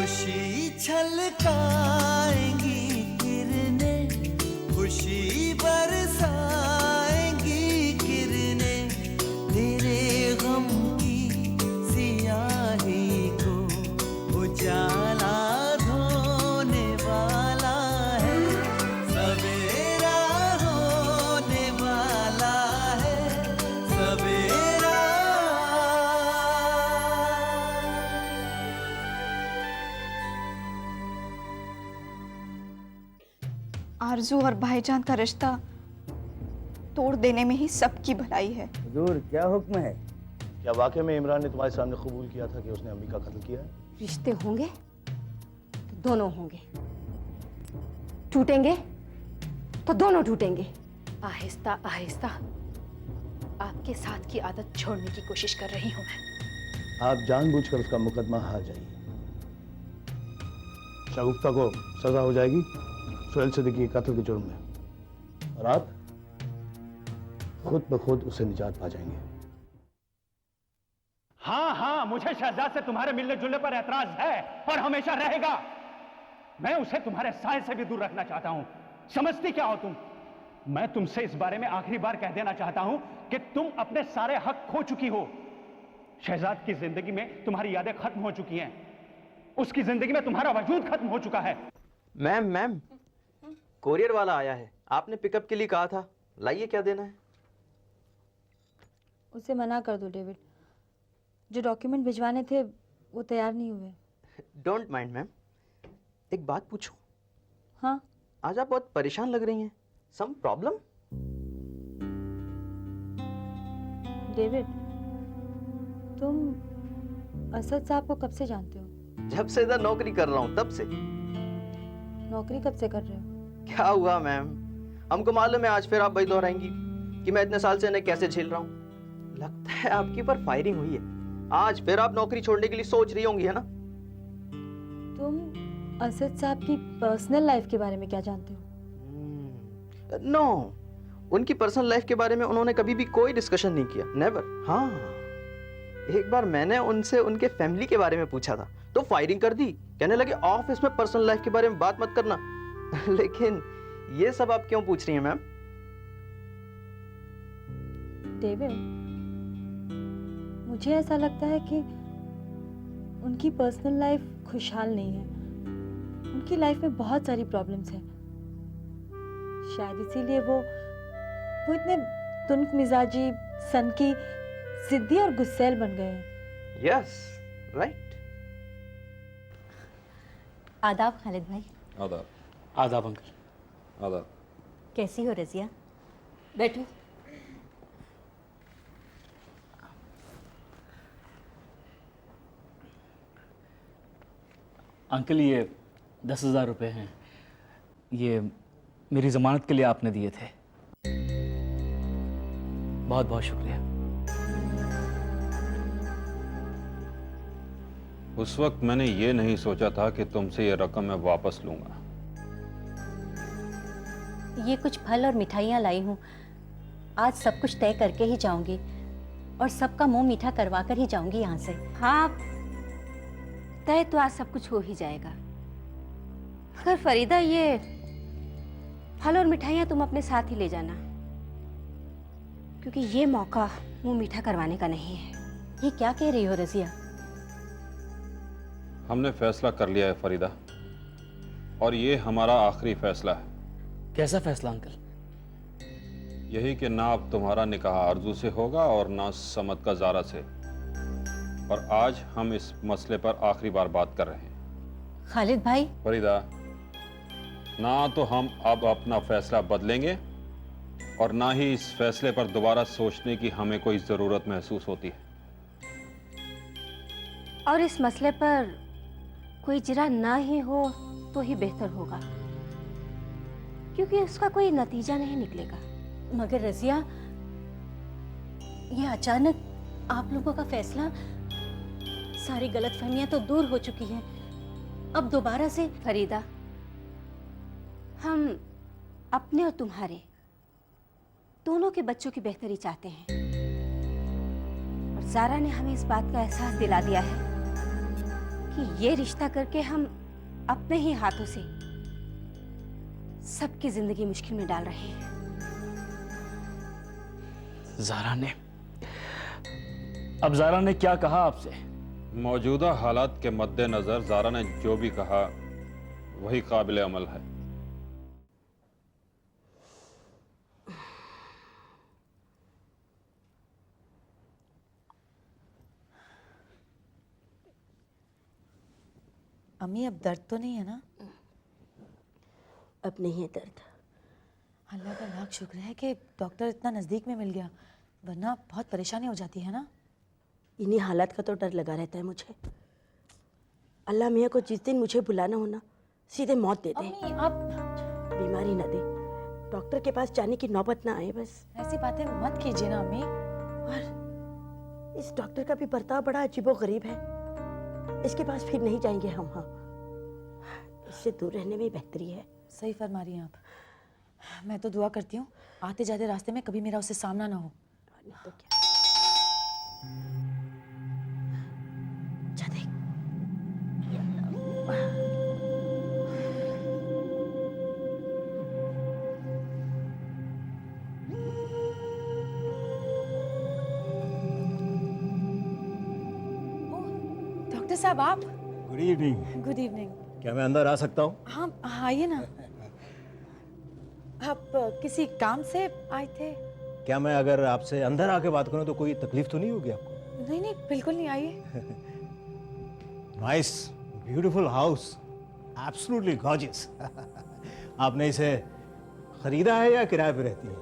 खुशी छलकाएंगी किरणें, खुशी बरसाएंगी किरणें, तेरे गम की सियाही को उजाला धोने वाला है, सवेरा होने वाला है, सवेरा। आरजू और भाईजान का रिश्ता तोड़ देने में ही सबकी भलाई है। हुजूर क्या हुक्म है? क्या वाकई में इमरान ने तुम्हारे सामने कबूल किया था कि उसने अम्मी का कत्ल किया है? रिश्ते होंगे तो दोनों होंगे, टूटेंगे तो दोनों टूटेंगे। आहिस्ता आहिस्ता आपके साथ की आदत छोड़ने की कोशिश कर रही हूं मैं। आप जानबूझकर उसका मुकदमा हार जाइए। शगुफ्ता को सजा हो जाएगी सुहेल सिद्दीकी के कत्ल के जुर्म में, और आप खुद ब खुद उससे निजात पा जाएंगे। हाँ हाँ, मुझे शहजाद से तुम्हारे मिलने जुलने पर एतराज है और हमेशा रहेगा। मैं उसे तुम्हारे साए से भी दूर रखना चाहता हूं। समझती क्या हो तुम? मैं तुमसे इस बारे में आखिरी बार कह देना चाहता हूं कि तुम अपने सारे हक खो चुकी हो। शहजाद की जिंदगी में तुम्हारी यादें खत्म हो चुकी हैं, उसकी जिंदगी में तुम्हारा वजूद खत्म हो चुका है। मैम कोरियर वाला आया है, आपने पिकअप के लिए कहा था, लाइए क्या देना है। उसे मना कर दो डेविड, जो डॉक्यूमेंट भिजवाने थे वो तैयार नहीं हुए। डोंट माइंड मैम, एक बात पूछूं? हाँ आज आप बहुत परेशान लग रही हैं, सम प्रॉब्लम? डेविड, तुम असद साहब को कब से जानते हो? जब से इधर नौकरी कर रहा हूं तब से। नौकरी कब से कर रहे हो? क्या हुआ मैम, हमको मालूम है आज फिर आप वही दोहराएंगी कि मैं इतने साल से इन्हें कैसे झेल रहा हूं। लगता है आपके ऊपर फायरिंग हुई है, आज फिर आप नौकरी छोड़ने के लिए सोच रही होंगी, है ना? तुम असद साहब की पर्सनल लाइफ के बारे में क्या जानते हो? नो, उनकी पर्सनल लाइफ के बारे में उन्होंने कभी भी कोई डिस्कशन नहीं किया, नेवर। हाँ, एक बार मैंने उनसे उनके फैमिली के बारे में पूछा था तो फायरिंग कर दी, कहने लगे ऑफिस में पर्सनल लाइफ के बारे में बात मत करना। लेकिन ये सब आप क्यों पूछ रही हैं मैम? डेविड, मुझे ऐसा लगता है कि उनकी पर्सनल लाइफ खुशहाल नहीं है। उनकी लाइफ में बहुत सारी प्रॉब्लम्स हैं, शायद इसीलिए वो इतने तुनक मिजाजी, सनकी, जिद्दी और गुस्सैल बन गए हैं। Yes, right. आदाब खालिद भाई। आदाब। आदाब अंकल। आदाब। कैसी हो रजिया? बैठो। अंकल ये 10,000 रुपये हैं, ये मेरी जमानत के लिए आपने दिए थे। बहुत बहुत शुक्रिया। उस वक्त मैंने ये नहीं सोचा था कि तुमसे ये रकम मैं वापस लूंगा। ये कुछ फल और मिठाइयाँ लाई हूँ, आज सब कुछ तय करके ही जाऊंगी और सबका मुंह मीठा करवा कर ही जाऊंगी यहाँ से। हाँ, तय तो आज सब कुछ हो ही जाएगा। मगर फरीदा, ये फल और मिठाइयाँ तुम अपने साथ ही ले जाना, क्योंकि ये मौका मुंह मीठा करवाने का नहीं है। ये क्या कह रही हो रजिया? हमने फैसला कर लिया है फरीदा, और ये हमारा आखिरी फैसला है। कैसा फैसला अंकल? यही कि ना अब तुम्हारा निकाह आरजू से होगा और ना समत का ज़ारा से। और आज हम इस मसले पर आखिरी बार बात कर रहे हैं। खालिद भाई। फरीदा, ना तो हम अब अपना फैसला बदलेंगे और ना ही इस फैसले पर दोबारा सोचने की हमें कोई ज़रूरत महसूस होती है। और इस मसले पर कोई इजरा ना ही हो तो ही बेहतर होगा, क्योंकि उसका कोई नतीजा नहीं निकलेगा। मगर रजिया, ये अचानक आप लोगों का फैसला, सारी गलतफहमियां तो दूर हो चुकी हैं, अब दोबारा से। फरीदा, हम अपने और तुम्हारे दोनों के बच्चों की बेहतरी चाहते हैं, और ज़ारा ने हमें इस बात का एहसास दिला दिया है कि ये रिश्ता करके हम अपने ही हाथों से सबकी जिंदगी मुश्किल में डाल रहे हैं। जारा ने क्या कहा आपसे? मौजूदा हालात के मद्देनजर ज़ारा ने जो भी कहा वही काबिल अमल है। अम्मी अब दर्द तो नहीं है ना? अब नहीं है दर्द। अल्लाह का लाख शुक्र है कि डॉक्टर इतना नज़दीक में मिल गया, वरना बहुत परेशानी हो जाती है ना। इन्हीं हालात का तो डर लगा रहता है मुझे। अल्लाह मियाँ को जिस दिन मुझे बुलाना हो ना, सीधे मौत दे दे। अम्मी आप बीमारी न दे, डॉक्टर के पास जाने की नौबत ना आए बस। ऐसी बातें मत कीजिए ना अम्मी। और इस डॉक्टर का भी बर्ताव बड़ा अजीबोगरीब है। इसके पास फिर नहीं जाएंगे हम। हाँ, इससे दूर रहने में बेहतरी है। सही फरमा रही हैं आप। मैं तो दुआ करती हूँ आते जाते रास्ते में कभी मेरा उससे सामना ना हो। नहीं तो क्या। जा देख। डॉक्टर साहब आप? Good evening. Good evening. क्या मैं अंदर आ सकता हूँ? हाँ आइए ना। आप किसी काम से आए थे? क्या मैं अगर आपसे अंदर आके बात करूँ तो कोई तकलीफ तो नहीं होगी आपको? नहीं नहीं बिल्कुल नहीं, आइए। Nice beautiful house, absolutely gorgeous. आपने इसे खरीदा है या किराए पे रहती है?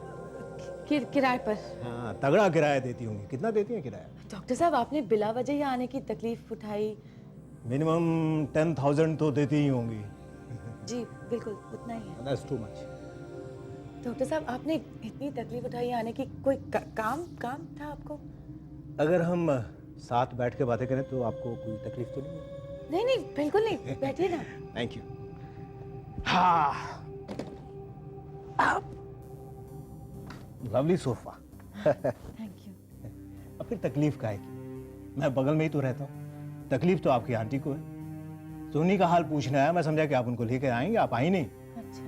किराए पर। हाँ, तगड़ा किराया देती होंगी। कितना देती हैं किराया? डॉक्टर साहब आपने बिला वजह ही आने की तकलीफ उठाई। मिनिमम 10,000 तो देती ही होंगी। जी बिल्कुल उतना ही है। That's too much. डॉक्टर साहब आपने इतनी तकलीफ उठाई आने की, कोई काम था आपको? अगर हम साथ बैठ के बातें करें तो आपको कोई तकलीफ तो नहीं है? नहीं नहीं बिल्कुल नहीं, बैठिए ना। Thank you. हाँ, लवली सोफा। Thank you. अब फिर तकलीफ काहे की? मैं बगल में ही तो रहता हूँ। तकलीफ तो आपकी आंटी को है, तो उन्हीं का हाल पूछना है। मैं समझा कि आप उनको लेकर आएंगे, आप आई नहीं। अच्छा।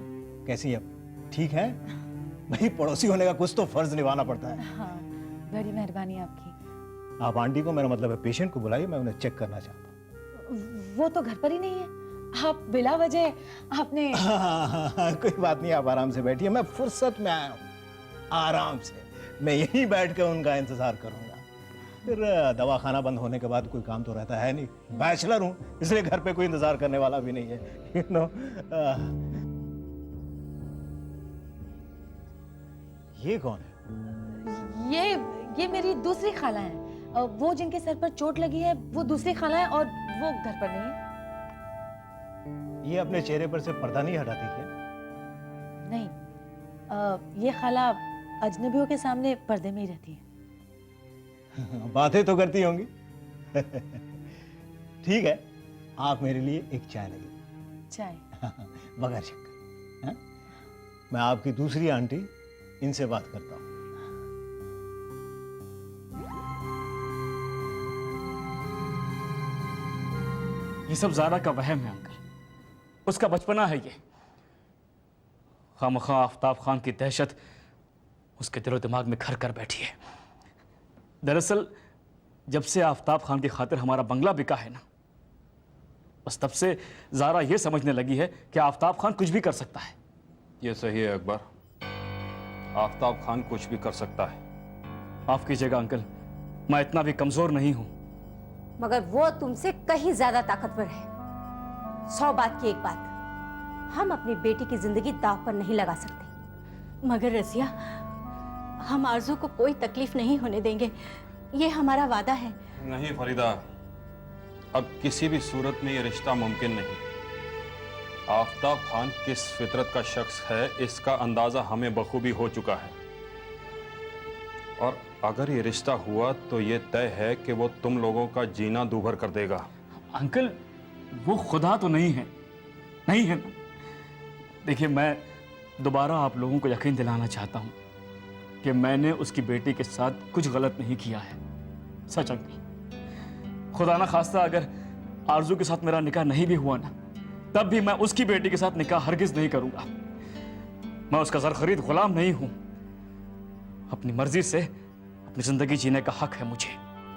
कैसी है? ठीक है? भाई पड़ोसी होने का कुछ तो फर्ज निभाना पड़ता है। हाँ, बड़ी मेहरबानी आपकी। आप आंटी को, मेरा मतलब है पेशेंट को बुलाइए, मैं उन्हें चेक करना चाहता हूँ। वो तो घर पर ही नहीं है। आप बिला वजह आपने कोई बात नहीं, आप आराम से बैठिए, मैं फुर्सत में आया हूँ। आराम से मैं यहीं बैठ कर उनका इंतजार करूंगा। फिर दवा खाना बंद होने के बाद कोई काम तो रहता है नहीं। बैचलर हूँ, इसलिए घर पे कोई इंतजार करने वाला भी नहीं है। You know. ये कौन है? ये मेरी दूसरी खाला है। वो जिनके सर पर चोट लगी है वो दूसरी खाला है, और वो घर पर नहीं है। ये अपने चेहरे पर से पर्दा नहीं हटाती क्या? नहीं, ये खाला अजनबियों के सामने पर्दे में ही रहती है। बातें तो करती होंगी। ठीक है, आप मेरे लिए एक चाय लगी। चाय? बगैर शक्कर। हाँ? मैं आपकी दूसरी आंटी, इनसे बात करता हूँ। ये सब ज़ारा का वहम है अंकल, उसका बचपना है ये। खामखा आफ्ताब खान की दहशत उसके दिलो दिमाग में घर कर बैठी है। दरअसल जब से आफ्ताब खान की खातिर हमारा बंगला बिका है ना, बस तब से ज़ारा ये समझने लगी है कि आफ्ताब खान कुछ भी कर सकता है। ये सही है अकबर, आफ्ताब खान कुछ भी कर सकता है। माफ कीजिएगा अंकल, मैं इतना भी कमजोर नहीं हूं। मगर वो तुमसे कहीं ज्यादा ताकतवर है। 100 बात की एक बात, हम अपनी बेटी की जिंदगी दांव पर नहीं लगा सकते। मगर रजिया, हम आरजू को कोई तकलीफ नहीं होने देंगे, ये हमारा वादा है। नहीं फरीदा, अब किसी भी सूरत में ये रिश्ता मुमकिन नहीं। आफ्ताब खान किस फितरत का शख्स है, इसका अंदाजा हमें बखूबी हो चुका है। और अगर ये रिश्ता हुआ तो ये तय है कि वो तुम लोगों का जीना दूभर कर देगा। अंकल, वो खुदा तो नहीं है, नहीं है ना? देखिए, मैं दोबारा आप लोगों को यकीन दिलाना चाहता हूं कि मैंने उसकी बेटी के साथ कुछ गलत नहीं किया है। सच अंकल, खुदा ना खास्ता अगर आरजू के साथ मेरा निकाह नहीं भी हुआ ना, तब भी मैं उसकी बेटी के साथ निकाह हरगिज नहीं करूंगा। मैं उसका ज़र खरीद गुलाम नहीं हूं। अपनी मर्जी से अपनी जिंदगी जीने का हक है मुझे,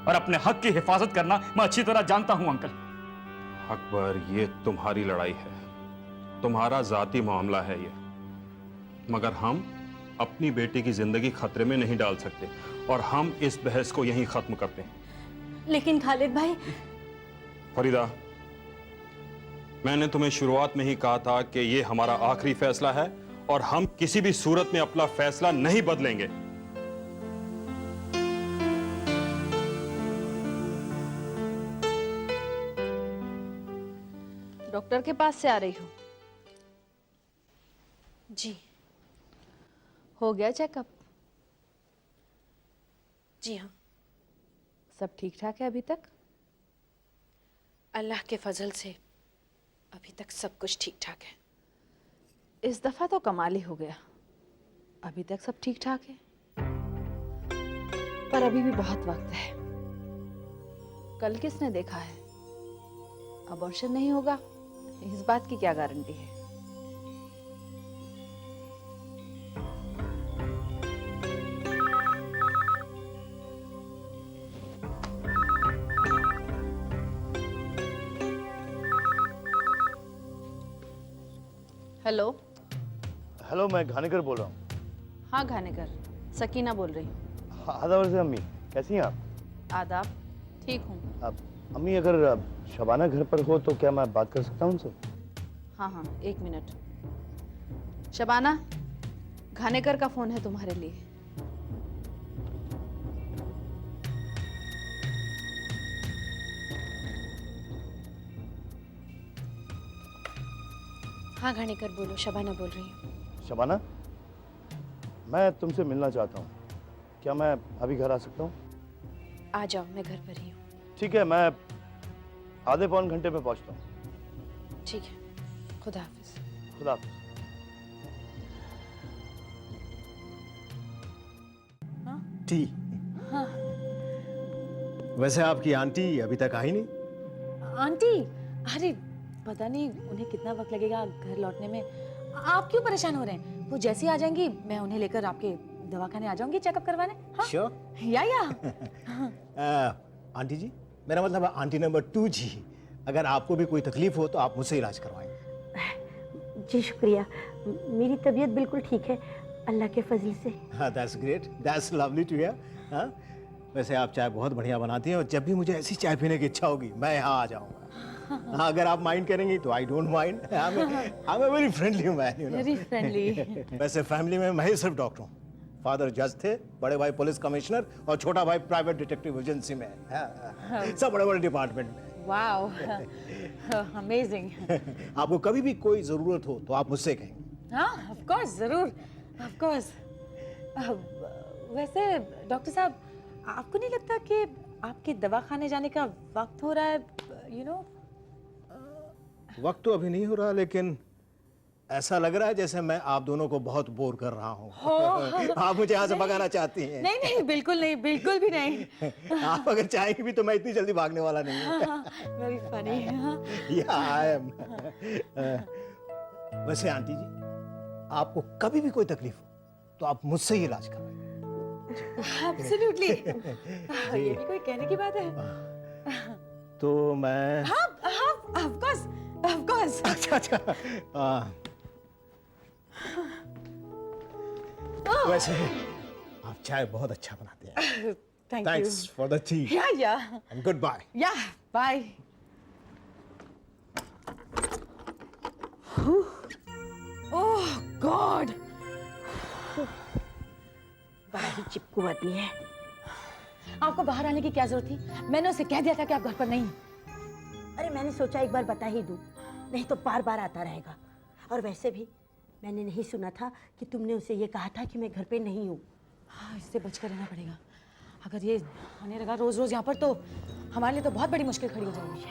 और अपने हक की हिफाजत करना मैं अच्छी तरह जानता हूं अंकल। अकबर, ये तुम्हारी लड़ाई है, तुम्हारा जाती मामला है ये, मगर हम अपनी बेटी की जिंदगी खतरे में नहीं डाल सकते, और हम इस बहस को यहीं खत्म करते हैं। लेकिन खालिद भाई, फरीदा, मैंने तुम्हें शुरुआत में ही कहा था कि ये हमारा आखिरी फैसला है और हम किसी भी सूरत में अपना फैसला नहीं बदलेंगे। डॉक्टर के पास से आ रही हो? जी हो गया चेकअप? जी हाँ, सब ठीक ठाक है अभी तक? अल्लाह के फजल से अभी तक सब कुछ ठीक ठाक है। इस दफा तो कमाल ही हो गया, अभी तक सब ठीक ठाक है। पर अभी भी बहुत वक्त है। कल किसने देखा है? अबॉर्शन नहीं होगा, इस बात की क्या गारंटी है? हेलो। हेलो, मैं घानेकर बोल रहा हूँ। हाँ घानेकर, सकीना बोल रही हूँ। आदाब से अम्मी, कैसी हैं आप? आदाब, ठीक हूँ। आप अम्मी, अगर शबाना घर पर हो तो क्या मैं बात कर सकता हूँ उनसे? हाँ हाँ, एक मिनट। शबाना, घानेकर का फोन है तुम्हारे लिए। हाँ घानेकर बोलो, शबाना बोल रही हूँ। शबाना, मैं तुमसे मिलना चाहता हूँ, क्या मैं अभी घर आ सकता हूँ? आ जाओ, मैं घर पर ही हूँ। ठीक है, मैं आधे पौन घंटे में पहुँचता हूँ। ठीक है, खुदा हाफिज। खुदा हाफिज। टी। वैसे आपकी आंटी अभी तक आई नहीं? आंटी, अरे पता नहीं उन्हें कितना वक्त लगेगा घर लौटने में। आप क्यों परेशान हो रहे हैं? वो जैसे ही आ जाएंगी मैं उन्हें लेकर आपके दवाखाने आ जाऊंगी चेकअप करवाने। हाँ? श्योर। या आंटी जी, मेरा मतलब है आंटी नंबर 2 जी, अगर आपको भी कोई तकलीफ हो तो आप मुझसे इलाज करवाएं। जी शुक्रिया, मेरी तबीयत बिल्कुल ठीक है अल्लाह के फजल से। हाँ, that's great, that's lovely to hear. हाँ, वैसे आप चाय बहुत बढ़िया बनाती हैं और जब भी मुझे ऐसी चाय पीने की इच्छा होगी मैं यहाँ आ जाऊँगा। हाँ, अगर आप माइंड करेंगी तो I don't mind. I am a very friendly man, you know. Very friendly. वैसे फैमिली में मैं ही सिर्फ डॉक्टर हूँ। फादर जज थे, बड़े भाई पुलिस कमिश्नर और छोटा भाई प्राइवेट डिटेक्टिव एजेंसी में है। सब बड़े बड़े डिपार्टमेंट में। Wow, amazing. आपको कभी भी कोई जरूरत हो तो आप मुझसे कहेंगे। हाँ, ऑफ कोर्स, जरूर, ऑफ कोर्स। वैसे डॉक्टर साहब, आपको नहीं लगता कि आपके दवाखाने जाने का वक्त हो रहा है? यू नो, वक्त तो अभी नहीं हो रहा, लेकिन ऐसा लग रहा है जैसे मैं आप दोनों को बहुत बोर कर रहा हूँ। आप मुझे यहाँ से भगाना चाहती हैं। नहीं नहीं, बिल्कुल नहीं, बिल्कुल भी नहीं। आप अगर चाहेंगी भी तो मैं इतनी जल्दी भागने वाला नहीं हूँ। Very funny. या आई एम। वैसे आंटी जी, आपको कभी भी कोई तकलीफ हो तो आप मुझसे ही इलाज करवाएं। एब्सोल्युटली। ये भी कोई कहने की बात है? तो मैं हाँ हाँ, ऑफ कोर्स, ऑफ कोर्स। अच्छा। वैसे आप चाय बहुत अच्छा बनाते हैं। Thank you. Thanks for the T या एंड गुड बाय। या बाय। ओह गॉड, बड़ा ही चिपकू आदमी है। आपको बाहर आने की क्या जरूरत थी? मैंने उसे कह दिया था कि आप घर पर नहीं। अरे मैंने सोचा एक बार बता ही दूं, नहीं तो बार बार आता रहेगा। और वैसे भी मैंने नहीं सुना था कि तुमने उसे ये कहा था कि मैं घर पे नहीं हूँ। हाँ, इससे बचकर रहना पड़ेगा। अगर ये आने लगा रोज रोज यहाँ पर तो हमारे लिए तो बहुत बड़ी मुश्किल खड़ी हो जाएगी।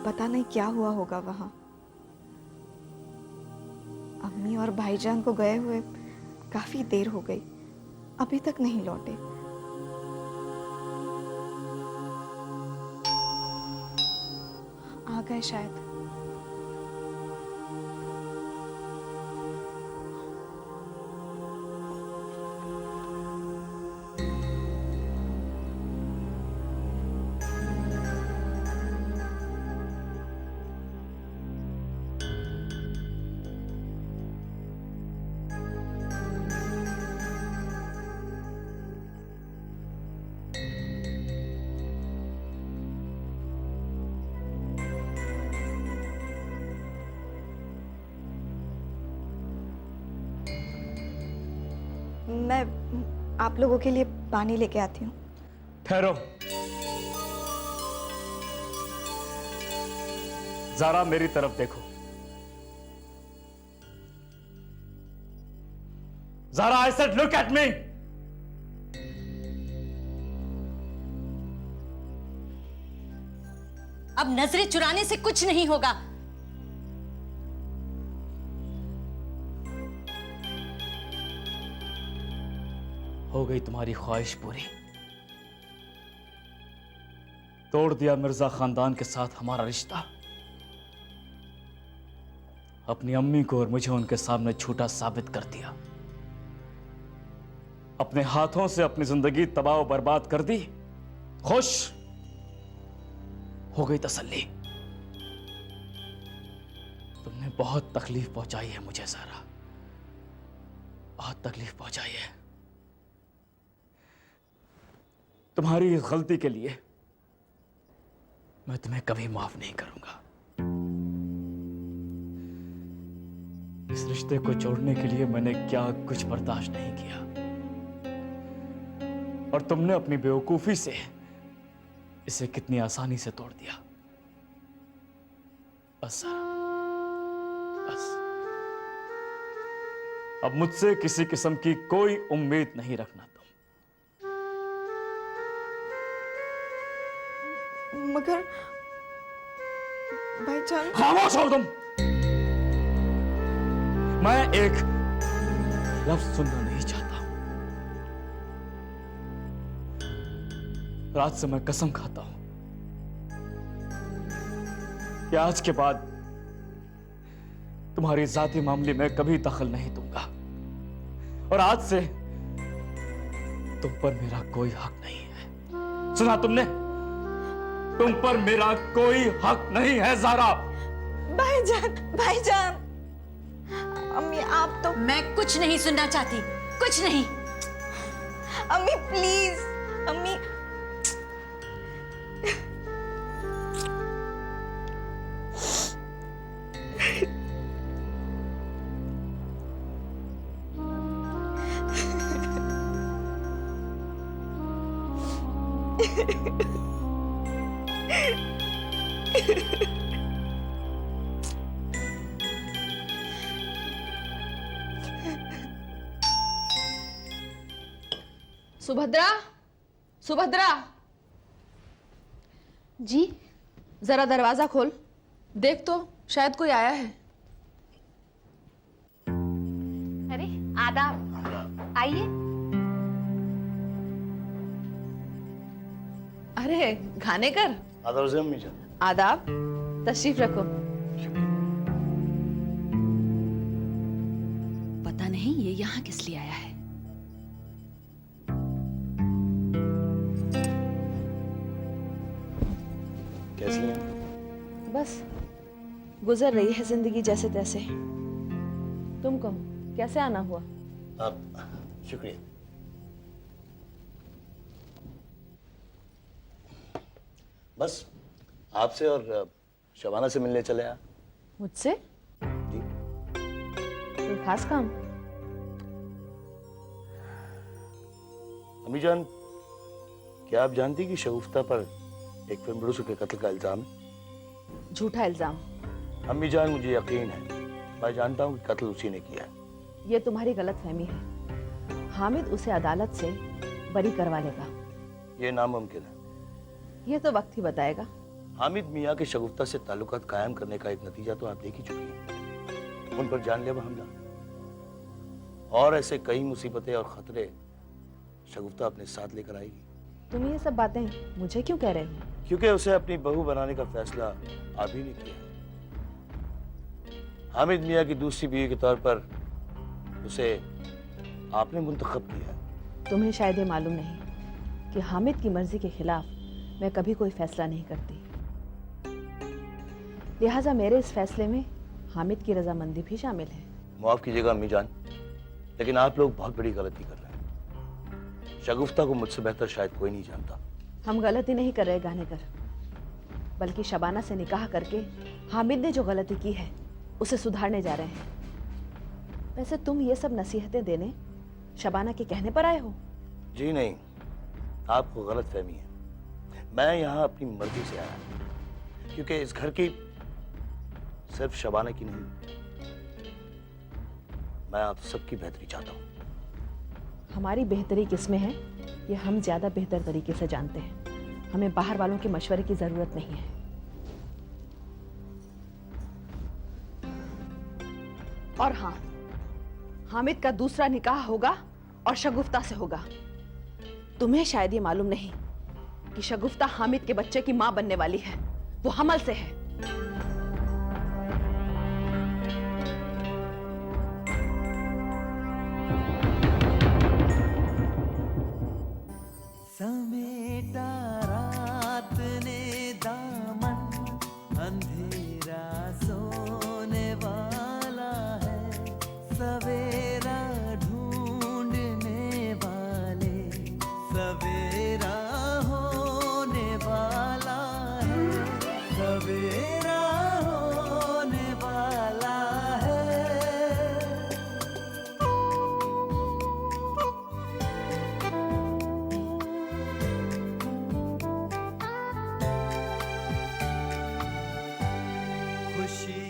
पता नहीं क्या हुआ होगा वहां। अम्मी और भाईजान को गए हुए काफी देर हो गई, अभी तक नहीं लौटे। आ गए शायद। मैं आप लोगों के लिए पानी लेके आती हूँ। ठहरो। ज़ारा मेरी तरफ देखो। Zaara, I said look at me. अब नजरें चुराने से कुछ नहीं होगा। हो गई तुम्हारी ख्वाहिश पूरी। तोड़ दिया मिर्जा खानदान के साथ हमारा रिश्ता। अपनी अम्मी को और मुझे उनके सामने झूठा साबित कर दिया। अपने हाथों से अपनी जिंदगी तबाह और बर्बाद कर दी। खुश हो गई तसल्ली। तुमने बहुत तकलीफ पहुंचाई है मुझे ज़ारा, बहुत तकलीफ पहुंचाई है। तुम्हारी इस गलती के लिए मैं तुम्हें कभी माफ नहीं करूंगा। इस रिश्ते को जोड़ने के लिए मैंने क्या कुछ बर्दाश्त नहीं किया, और तुमने अपनी बेवकूफी से इसे कितनी आसानी से तोड़ दिया। बस ज़ारा, बस। अब मुझसे किसी किस्म की कोई उम्मीद नहीं रखना तुम। मगर भाईजान। खामोश हो तुम। मैं एक लफ्ज सुनना नहीं चाहता। रात से मैं कसम खाता हूं कि आज के बाद तुम्हारी जाती मामले में कभी दखल नहीं दूंगा, और आज से तुम पर मेरा कोई हक नहीं है। सुना तुमने? तुम पर मेरा कोई हक नहीं है ज़ारा। भाईजान, भाईजान। अम्मी आप तो। मैं कुछ नहीं सुनना चाहती, कुछ नहीं। अम्मी प्लीज, अम्मी। सुभद्रा, सुभद्रा। जी? जरा दरवाजा खोल, देख तो शायद कोई आया है। अरे आदाब, आइए। अरे घानेकर। आदाब से अम्मी जान। आदाब, तशरीफ रखो। पता नहीं ये यहाँ किस लिए आया है। कैसी हैं? बस गुजर रही है जिंदगी जैसे तैसे। तुम कहो कैसे आना हुआ? आप शुक्रिया। बस आपसे और शबाना से मिलने चले आया। मुझसे? जी। कोई खास काम? अम्मी जान, क्या आप जानती कि शगुफ्ता पर एक फिल्म प्रोड्यूसर के कत्ल का इल्जाम है? झूठा इल्जाम। अम्मी जान, मुझे यकीन है, मैं जानता हूँ कि कत्ल उसी ने किया है। ये तुम्हारी गलतफहमी है। हामिद उसे अदालत से बरी करवा लेगा। ये नामुमकिन है। ये तो वक्त ही बताएगा। हामिद मियाँ के शगुफ्ता से ताल्लुकात कायम करने का एक नतीजा तो आप देख ही चुकी हैं। उन पर जानलेवा हमला और ऐसे कई मुसीबतें और खतरे शगुफ्ता अपने साथ लेकर आएगी। तुम ये सब बातें मुझे क्यों कह रहे हो? क्योंकि उसे अपनी बहू बनाने का फैसला आप ही ने किया है। हामिद मियाँ की दूसरी बीवी के तौर पर उसे आपने मुंतखब किया है। तुम्हें शायद ये मालूम नहीं कि हामिद की मर्जी के खिलाफ मैं कभी कोई फैसला नहीं करती। लिहाजा मेरे इस फैसले में हामिद की रजामंदी भी शामिल है। माफ कीजिएगा अम्मी जान, लेकिन आप लोग बहुत बड़ी गलती कर रहे हैं। शगुफ्ता को मुझसे बेहतर शायद कोई नहीं जानता। हम गलती नहीं कर रहे गानेकर, बल्कि शबाना से निकाह करके हामिद ने जो गलती की है उसे सुधारने जा रहे हैं। वैसे तुम ये सब नसीहतें देने शबाना के कहने पर आए हो? जी नहीं, आपको गलत फहमी है। मैं यहाँ अपनी मर्जी से आया हूं, क्योंकि इस घर की सिर्फ शबाना की नहीं, मैं आप सबकी बेहतरी चाहता हूँ। हमारी बेहतरी किसमें है ये हम ज्यादा बेहतर तरीके से जानते हैं। हमें बाहर वालों के मशवरे की जरूरत नहीं है। और हाँ, हामिद का दूसरा निकाह होगा और शगुफ्ता से होगा। तुम्हें शायद ये मालूम नहीं कि शगुफ्ता हामिद के बच्चे की मां बनने वाली है। वो हमल से है। समेटा रात ने दामन, अंधेरा सोने वाला है, सवेरा ढूंढने वाले सवेरा होने वाला है, सवेरा होने वाला है। खुशी